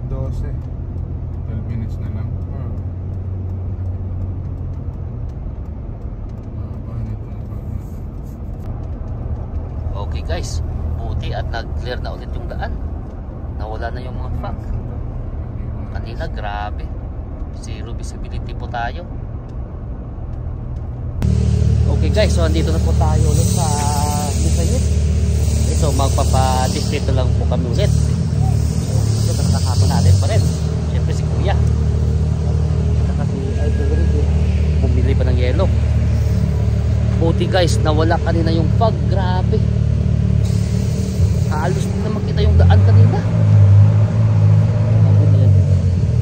12. 12 minutes na lang. Okay guys, buti at nag-clear na ulit yung daan. Nawala na yung mga fog. Kanina grabe, zero visibility po tayo. Okay guys, so andito na po tayo ulit sa Misayit. So magpapa-distrito lang po kami ulit. So ito nakakapa natin pa rin. Siyempre si Kuya kasi bumili pa ng yelo. Buti guys, nawala kanina yung fog. Grabe, halos hindi na makita yung daan kanina.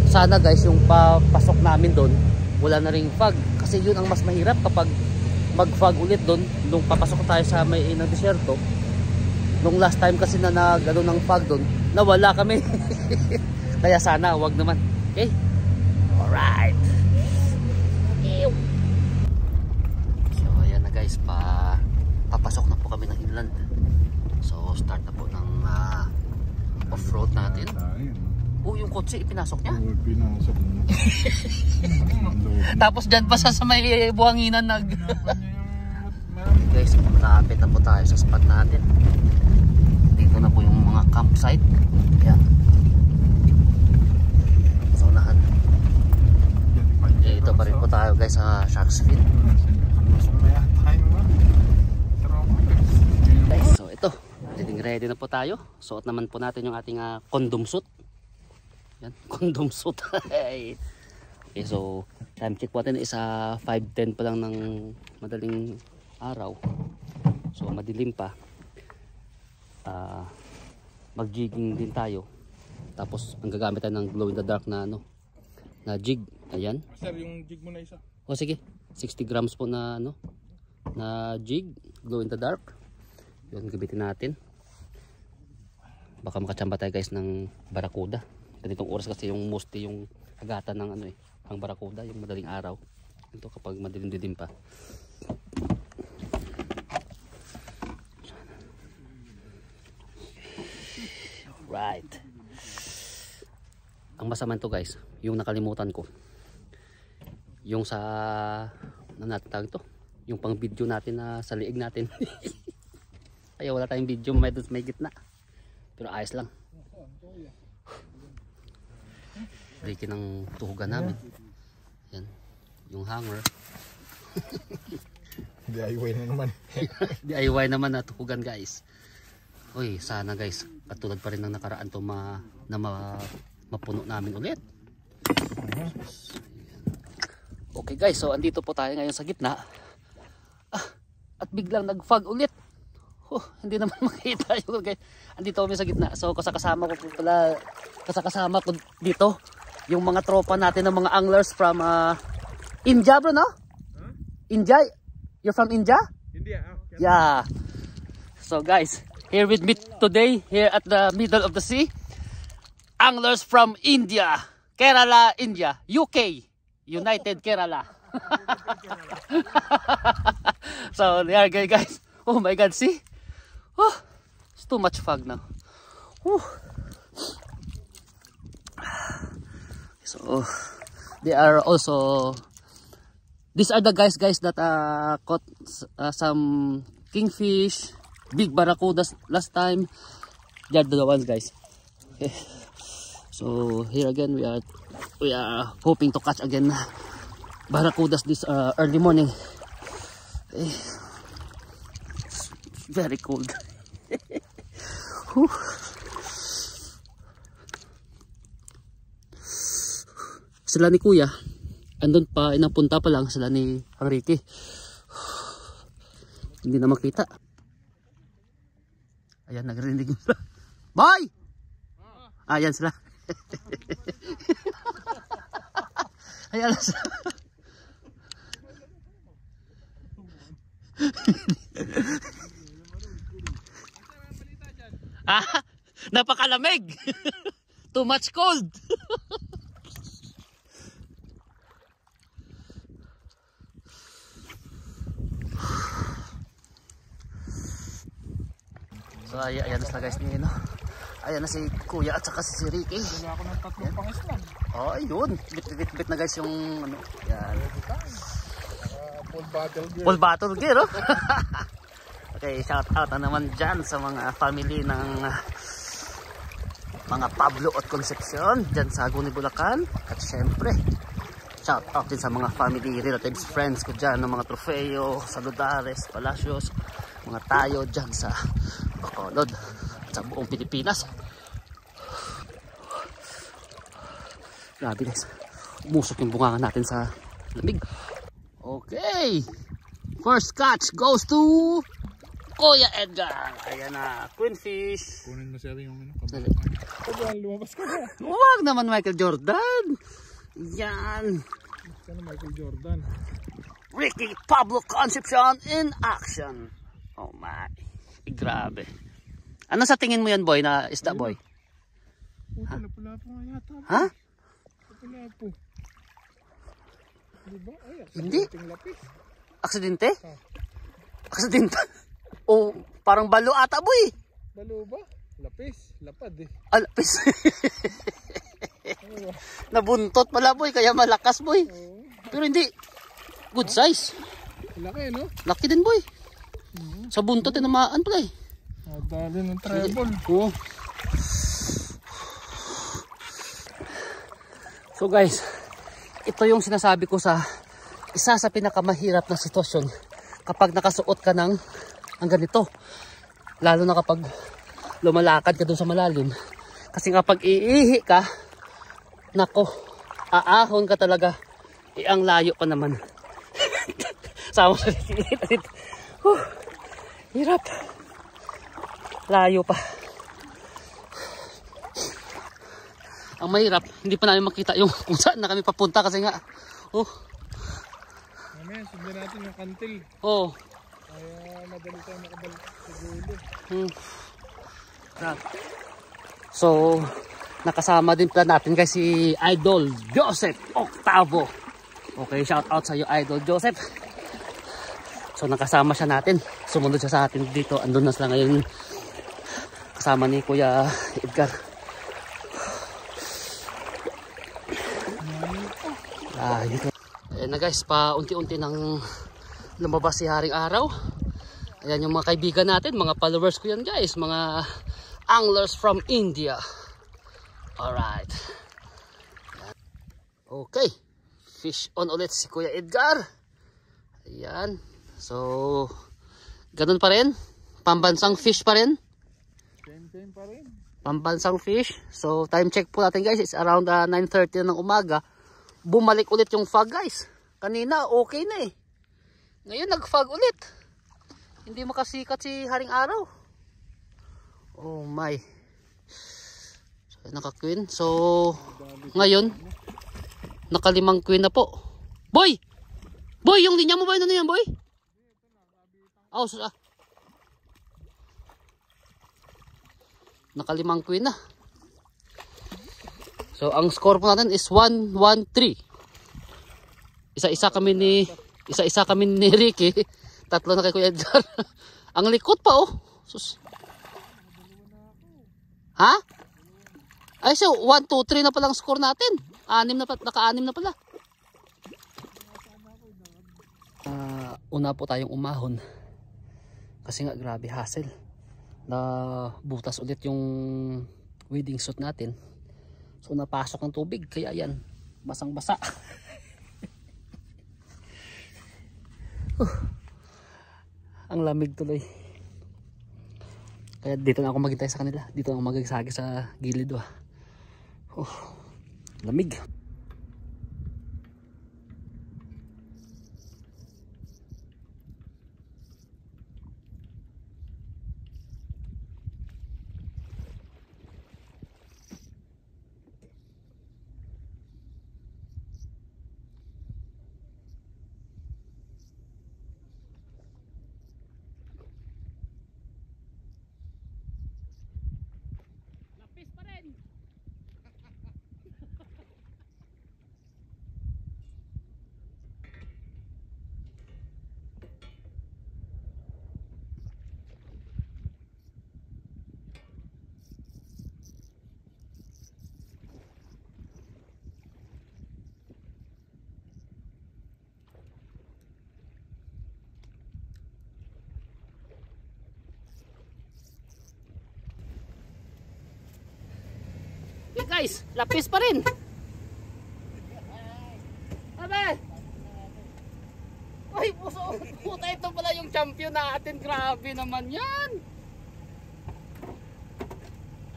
Sana guys, yung papasok namin doon wala na ring fog, kasi yun ang mas mahirap kapag mag fog ulit doon. Nung papasok tayo sa may ng disyerto, nung last time kasi na nag-ano ng fog doon, nawala kami. Kaya sana wag naman. Okay, alright. So ayan na guys, papasok na po kami ng inland. So start na po ng off-road natin. Oh, yung kotse ipinasok niya? Oo, pinasok niya. Tapos dyan pa sa may buhanginan guys, malapit na po tayo sa spot natin. Dito na po yung mga campsite. Yan. Sa unahan. Dito pa rin po tayo guys sa Shark's Fin. Guys, so ito, ready na po tayo. Suot naman po natin yung ating condom suit. Yan, condom suit. Okay, so time check po natin is 5:10 pa lang ng madaling araw. So madilim pa. Mag-jigging din tayo. Tapos ang gagamit tayo ng glow in the dark na na jig. Ayan. Sir, yung jig mo na isa. O sige, 60 grams po na na jig, glow in the dark. Yun gamitin natin. Baka makachamba tayo guys ng barakuda. Ganitong oras kasi yung mostly yung agatan ng ang barakuda, yung madaling araw. Ito kapag madilim-dilim pa. Right. Ang masama to guys, yung nakalimutan ko. Yung sa natin to, yung pang video natin na sa liig natin. Kaya wala tayong video may gitna. Pero ayos lang. Breaking ng tuhugan namin. Yan, yung hanger. DIY na naman. DIY naman na tuhugan guys. Uy, sana guys, katulad pa rin ng nakaraan to mapuno namin ulit. Okay guys, so andito po tayo ngayon sa gitna. At biglang nag-fog ulit. Hindi naman makita yung guys. Andito kami sa gitna. So kasama ko dito yung mga tropa natin ng mga anglers from India, bro, no? Huh? India? You're from India? India. Yeah. So guys, here with me today, here at the middle of the sea, anglers from India, Kerala, India, UK, United Kerala. So there you guys. Oh my God, see? Oh, it's too much fog now. Whew. So they are also, these are the guys that caught some kingfish, big barracudas last time. They are the ones guys. Okay. So here again we are hoping to catch again barracudas this early morning. Okay. It's very cold. Sila ni Kuya andun pa, inapunta pa lang sila ni Ricky. Hindi na makita. Ayan, nagrinig sila. Boy! Ayan sila. Ayan sila. Napakalamig. Too much cold. So ayan sila guys ni Ayan na si Kuya at saka si Ricky. Wala ako ng tatlong pangislan. Oh, ayun. Bit na guys yung ano. Yan. Full battle gear. Full battle gear, oh. Okay, shout out na naman dyan sa mga family ng mga Pablo at Concepcion dyan sa Aguni, Bulacan. At syempre, shout out din sa mga family, relatives, friends ko dyan ng mga Trofeo, Saludares, Palacios, mga tayo dyan sa Bacolod at sa buong Pilipinas. Grabe guys, umusok yung bunga natin sa lamig. Okay, first catch goes to Kuya Edgar. Ayan na, queenfish. Kunin mo siya yung ano. Dali. Kabahan, lumabas ka na. Huwag naman Michael Jordan. Yan. Sana Michael Jordan. Ricky Pablo Concepcion in action. Oh my. Grabe. Ano sa tingin mo yan boy na isda boy? Puta, lapulapo nga yata. Ha? Lapulapo. Diba? Ay, Hindi. lapis. Aksidente? Aksidente? O parang balo ata boy. Balo ba? Lapis. Lapad eh. Alapis. Nabuntot pala boy kaya malakas boy. Pero hindi. Good size. Laki no? Laki din boy. Sa buntot tinamaan pala eh. Dali ng treble. Oh. So guys, ito yung sinasabi ko sa isa sa pinakamahirap na sitwasyon kapag nakasuot ka ng ang ganito. Lalo na kapag lumalakad ka dun sa malalim. Kasi kapag iihi ka, nako, aahon ka talaga. Ang layo pa naman. Sama sa hirap. Layo pa. Ang mahirap, hindi pa namin makita yung kung saan na kami papunta kasi nga. Oh. Mamaya, sundan natin yung kantil. Oh. Kaya madali tayo makabalik sa dulo. So, nakasama din pala natin guys si Idol Joseph Octavo. Okay, shout out sa iyo Idol Joseph. So nakasama siya natin. Sumunod siya sa atin dito. Andun na sila ngayon kasama ni Kuya Edgar. Ayan na guys, paunti-unti nang lumabas si Haring Araw. Ayan yung mga kaibigan natin, mga followers ko yan guys, mga anglers from India. Alright. Okay, fish on ulit si Kuya Edgar. Ayan. So, ganun pa rin. Pambansang fish pa rin. Same pa rin. Pambansang fish. So, time check po natin guys. It's around 9:30 ng umaga. Bumalik ulit yung fog guys. Kanina okay na eh. Ngayon nag-fog ulit. Hindi makasikat si Haring Araw. Oh my. So, naka-queen. So, ngayon, naka-5 queen na po. Boy! Boy, yung linya mo ba? Ano yan, boy? Oh, naka-5 queen na. So, ang score po natin is 1-1-3. Isa-isa kami ni Ricky. Tatlo na kay Kuya Edgar. Ang likot pa, oh. Sus. Ha? Ay, so, 1-2-3 na palang score natin. Naka-6 na pala. Una po tayong umahon. Kasi nga, grabe hassle. Na butas ulit yung wading suit natin. So napasok ng tubig kaya yan basang basa. Ang lamig tuloy. Kaya dito na ako maghintay sa kanila. Dito na ako magsagi sa gilid. Lamig. Okay guys, lapis pa rin. Abe! Ay, puta, ito pala yung champion natin. Grabe naman yan.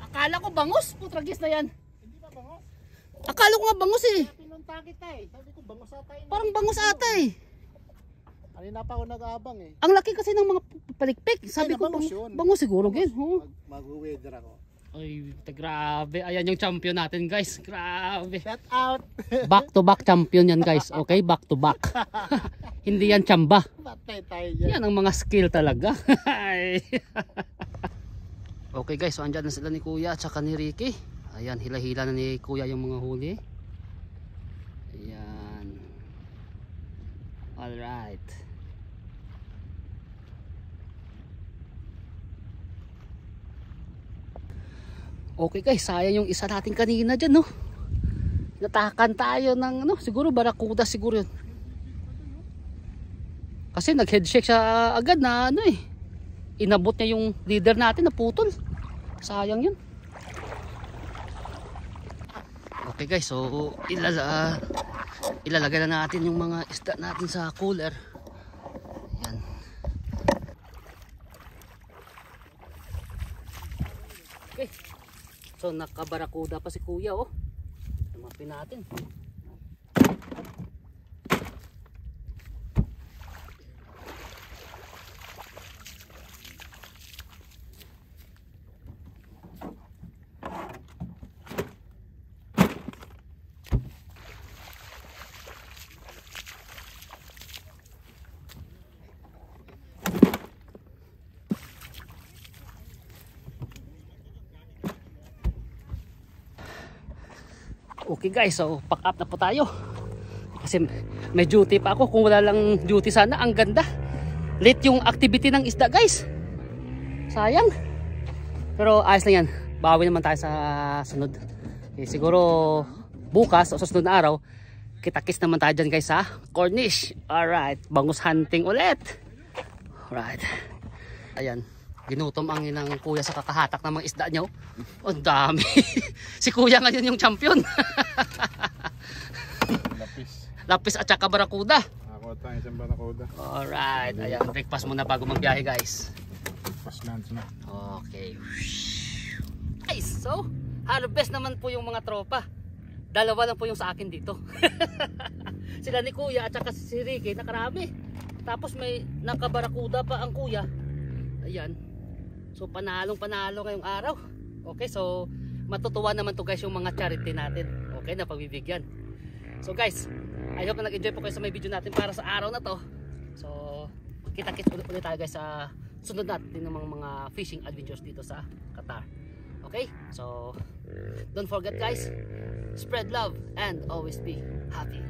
Akala ko bangus. Putragis na yan. Hindi ba bangos? Akala ko nga bangus eh. Pinunta kita eh. Sabi ko bangos ata yun. Parang bangus ata eh. Kanina pa ako nag-aabang eh. Ang laki kasi ng mga palikpik. Sabi ko bangus bangus, yun. bangus siguro gen. Oh. Mag-weather ako. Ay, grabe. Ayan yung champion natin guys. Grabe. Shout out! Back to back champion yan guys. Okay, back to back. Hindi yan chamba. Patay tayo dyan. Yan ang mga skill talaga. Okay guys, so andyan na sila ni Kuya at saka ni Ricky. Ayan, hila-hila na ni Kuya yung mga huli. Ayan. Alright. Okay guys, sayang yung isa natin kanina dyan, no? Natakan tayo ng, ano, siguro barakuda siguro yun. Kasi nag-head shake siya agad na, ano eh. Inabot niya yung leader natin na putol. Sayang yun. Okay guys, so ilalagay na natin yung mga isda natin sa cooler. Yan. Okay. So nakabarakuda pa si Kuya, oh. Tumapin natin. Okay guys, so pack up na po tayo. Kasi may duty pa ako. Kung wala lang duty sana, ang ganda. Late yung activity ng isda guys. Sayang. Pero ayos lang yan. Bawi naman tayo sa sunod. Okay, siguro bukas o sa sunod na araw, kita-kits naman tayo dyan guys sa Cornish. Alright, bangus hunting ulit. Alright. Ayan. Ginutom ang inang Kuya sa kakahatak ng mga isda niyo. Ang dami. Si Kuya ngayon yung champion. Lapis. Lapis at saka barakuda. Ako tayo isang barakuda. Alright. Ayan, breakfast muna bago magbiyahe guys. Pas lunch na. Okay. Guys, so harvest naman po yung mga tropa. Dalawa lang po yung sa akin dito. Sila ni Kuya at saka si Ricky nakarami. Tapos may nakabarakuda pa ang Kuya. Ayan. So panalong panalo ngayong araw. Okay, so matutuwa naman to guys yung mga charity natin. Okay, na pagbibigyan. So guys, I hope na nag-enjoy po kayo sa may video natin para sa araw na to. So kita-kits ulit tayo guys sa sunod natin ng mga fishing adventures dito sa Qatar. Okay, so don't forget guys, spread love and always be happy.